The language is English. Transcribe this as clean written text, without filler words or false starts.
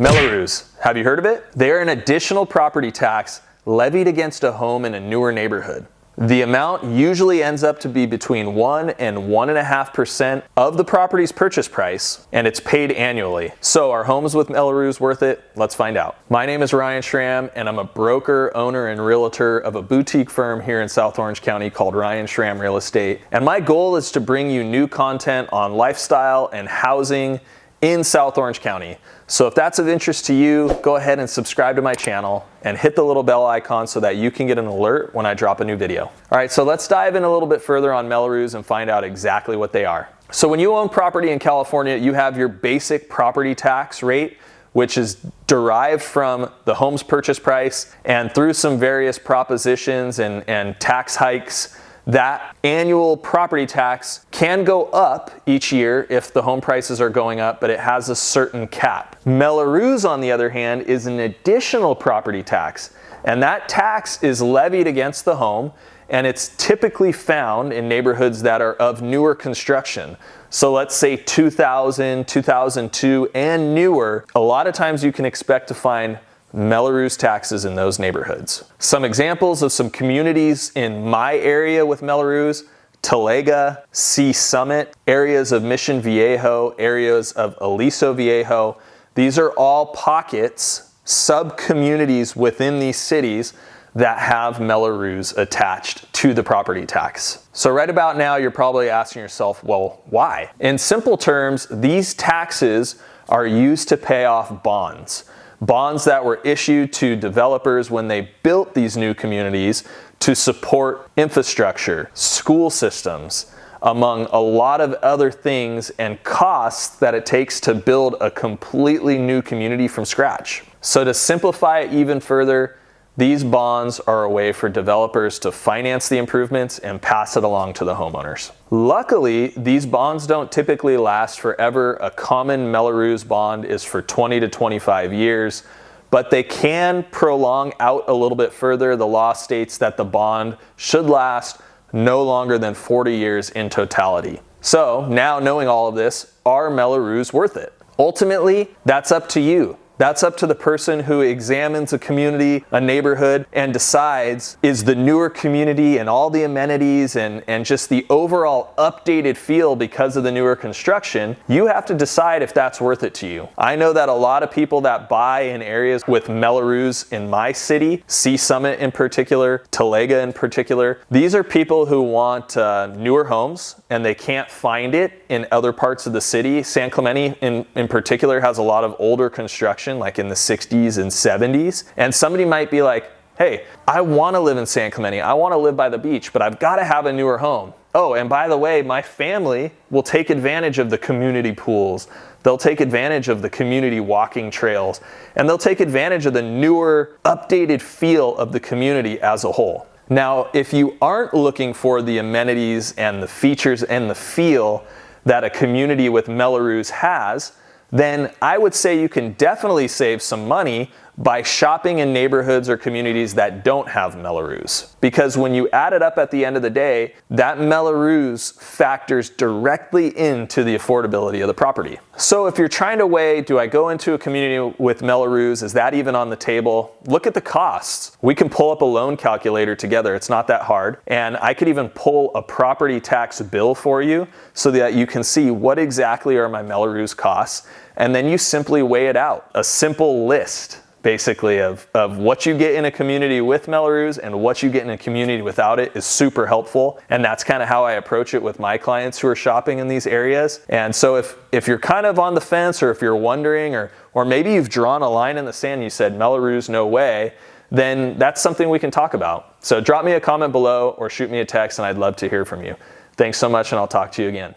Mello-Roos, have you heard of it? They are an additional property tax levied against a home in a newer neighborhood. The amount usually ends up to be between 1 and 1.5% of the property's purchase price, and it's paid annually. So are homes with Mello-Roos worth it? Let's find out. My name is Ryan Schramm, and I'm a broker, owner, and realtor of a boutique firm here in South Orange County called Ryan Schramm Real Estate. And my goal is to bring you new content on lifestyle and housing in South Orange County. So if that's of interest to you, go ahead and subscribe to my channel and hit the little bell icon so that you can get an alert when I drop a new video. All right, so let's dive in a little bit further on Mello-Roos and find out exactly what they are. So when you own property in California, you have your basic property tax rate, which is derived from the home's purchase price, and through some various propositions and tax hikes, that annual property tax can go up each year if the home prices are going up, but it has a certain cap. Mello-Roos, on the other hand, is an additional property tax, and that tax is levied against the home, and it's typically found in neighborhoods that are of newer construction. So let's say 2000, 2002, and newer. A lot of times you can expect to find Mello-Roos taxes in those neighborhoods. Some examples of some communities in my area with Mello-Roos: Talega, Sea Summit, areas of Mission Viejo, areas of Aliso Viejo. These are all pockets, sub-communities within these cities that have Mello-Roos attached to the property tax. So right about now, you're probably asking yourself, well, why? In simple terms, these taxes are used to pay off bonds. Bonds that were issued to developers when they built these new communities to support infrastructure, school systems, among a lot of other things and costs that it takes to build a completely new community from scratch. So to simplify it even further, these bonds are a way for developers to finance the improvements and pass it along to the homeowners. Luckily, these bonds don't typically last forever. A common Mello-Roos bond is for 20 to 25 years, but they can prolong out a little bit further. The law states that the bond should last no longer than 40 years in totality. So now, knowing all of this, are Mello-Roos worth it? Ultimately, that's up to you. That's up to the person who examines a community, a neighborhood, and decides, is the newer community and all the amenities and just the overall updated feel because of the newer construction, you have to decide if that's worth it to you. I know that a lot of people that buy in areas with Mello-Roos in my city, Sea Summit in particular, Talega in particular, these are people who want newer homes and they can't find it in other parts of the city. San Clemente in particular has a lot of older construction, like in the 60s and 70s. And somebody might be like, hey, I want to live in San Clemente. I want to live by the beach, but I've got to have a newer home. Oh, and by the way, my family will take advantage of the community pools. They'll take advantage of the community walking trails, and they'll take advantage of the newer, updated feel of the community as a whole. Now, if you aren't looking for the amenities and the features and the feel that a community with Mello-Roos has, then I would say you can definitely save some money by shopping in neighborhoods or communities that don't have Mello-Roos. Because when you add it up at the end of the day, that Mello-Roos factors directly into the affordability of the property. So if you're trying to weigh, do I go into a community with Mello-Roos? Is that even on the table? Look at the costs. We can pull up a loan calculator together. It's not that hard. And I could even pull a property tax bill for you so that you can see what exactly are my Mello-Roos costs. And then you simply weigh it out. A simple list, basically, of what you get in a community with Mello-Roos and what you get in a community without it is super helpful. And that's kind of how I approach it with my clients who are shopping in these areas. And so if you're kind of on the fence, or if you're wondering, or maybe you've drawn a line in the sand and you said, Mello-Roos, no way, then that's something we can talk about. So drop me a comment below or shoot me a text and I'd love to hear from you. Thanks so much, and I'll talk to you again.